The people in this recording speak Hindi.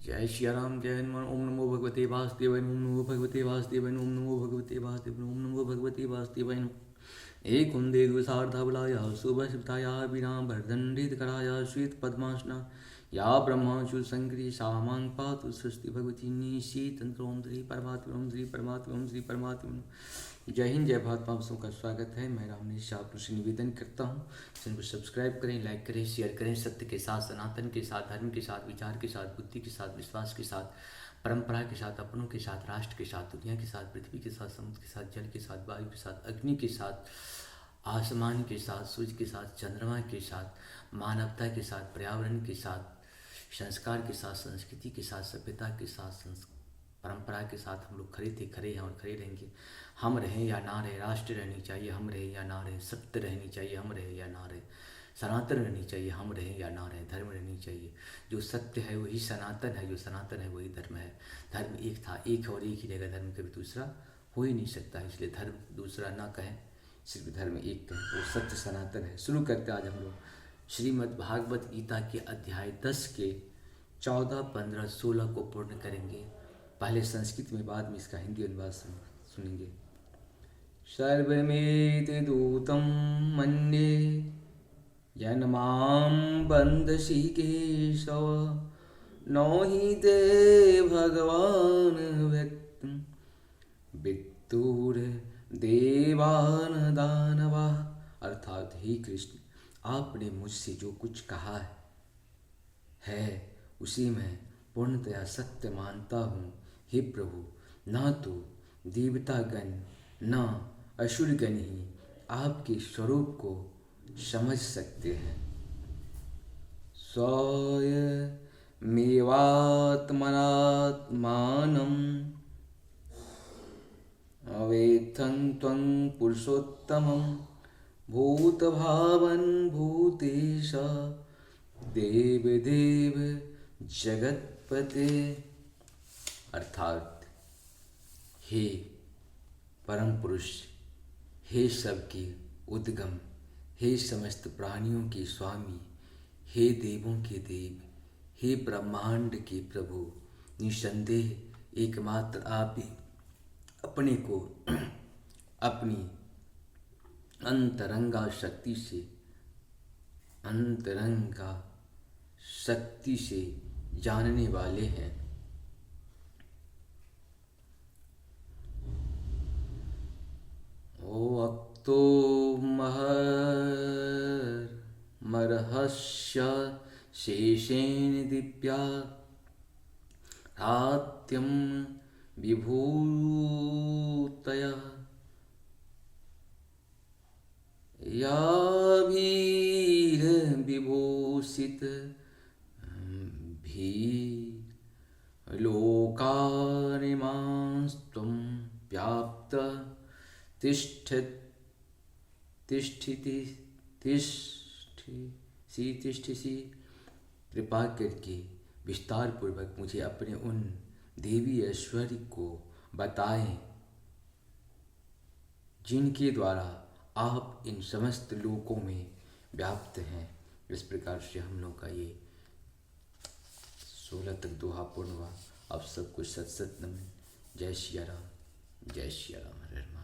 जय श्री राम, जय हनुमान। ओम नमो भगवते वासुदेवाय, ओम नमो भगवते वासुदेवाय, ओम नमो भगवते वासुदेवाय, ओम नमो भगवते वासुदेवाय। एक कुंदे दुसार्धबलाय शुभशिताय विराम भरदंडितकराय श्वेत पद्मासना या ब्रह्मांशु संक्री सामां पातु सृष्टि भगवती निशीतंत्र। ओम श्री परमात्मा, ओम श्री परमात्मा, ओम श्री परमात्मा। जय हिंद, जय भारत। आप सबका स्वागत है। मैं रामनीश आपको से निवेदन करता हूँ, चैनल को सब्सक्राइब करें, लाइक करें, शेयर करें। सत्य के साथ, सनातन के साथ, धर्म के साथ, विचार के साथ, बुद्धि के साथ, विश्वास के साथ, परंपरा के साथ, अपनों के साथ, राष्ट्र के साथ, दुनिया के साथ, पृथ्वी के साथ, समुद्र के साथ, जल के साथ, वायु के साथ, अग्नि के साथ, आसमान के साथ, सूर्य के साथ, चंद्रमा के साथ, मानवता के साथ, पर्यावरण के साथ, संस्कार के साथ, संस्कृति के साथ, सभ्यता के साथ, परंपरा के साथ हम लोग खड़े थे, खड़े हैं और खड़े रहेंगे। हम रहें या ना रहे, राष्ट्र रहनी चाहिए, हम रहे या ना रहे, सत्य रहनी चाहिए, हम रहे या ना रहे, सनातन रहनी चाहिए, हम रहें या ना रहें, धर्म रहनी चाहिए। जो सत्य है वही सनातन है, जो सनातन है वही धर्म है। धर्म एक था, एक है और एक ही रहेगा। धर्म कभी दूसरा हो ही नहीं सकता, इसलिए धर्म दूसरा ना कहें, सिर्फ धर्म एक कहें, वो सत्य सनातन है। शुरू करते आज हम लोग श्रीमद् भागवत गीता के अध्याय 10 के 14, 15, 16 को पूर्ण करेंगे। पहले संस्कृत में, बाद में इसका हिंदी अनुवाद सुनेंगे। सर्वमेति दूतं मन्ये यन्मां वन्दसि केशव, नो हि ते भगवान् व्यक्तं विदुर्देवान् दानवाः। अर्थात हे कृष्ण, आपने मुझसे जो कुछ कहा है उसे मैं पूर्णतया सत्य मानता हूँ। हे प्रभु, न तो देवतागण न असुरगण ही आपके स्वरूप को समझ सकते हैं। स्वयमेवात्मनात्मानम् अवेत्थं त्वं पुरुषोत्तमं, भूतभावन् भूतेश देवदेव जगतपते। अर्थात हे परम पुरुष, हे सबके उद्गम, हे समस्त प्राणियों के स्वामी, हे देवों के देव, हे ब्रह्मांड के प्रभु, निसंदेह एकमात्र आप ही अपने को अपनी अंतरंगा शक्ति से जानने वाले हैं। ओक्तो मर्हस्य शेषेण दिव्या रात्यं विभूतया, याभिर्विभूषित भी लोकानिमांस्त्वं व्याप्त तिष्ठिसि। कृपा करके विस्तार पूर्वक मुझे अपने उन देवी ऐश्वर्य को बताएं जिनके द्वारा आप इन समस्त लोकों में व्याप्त हैं। इस प्रकार से हम लोग का ये 16 तक दोहा पूर्ण हुआ। अब सबको सत सत नमन। जय श्री राम, जय श्री राम, हरे राम।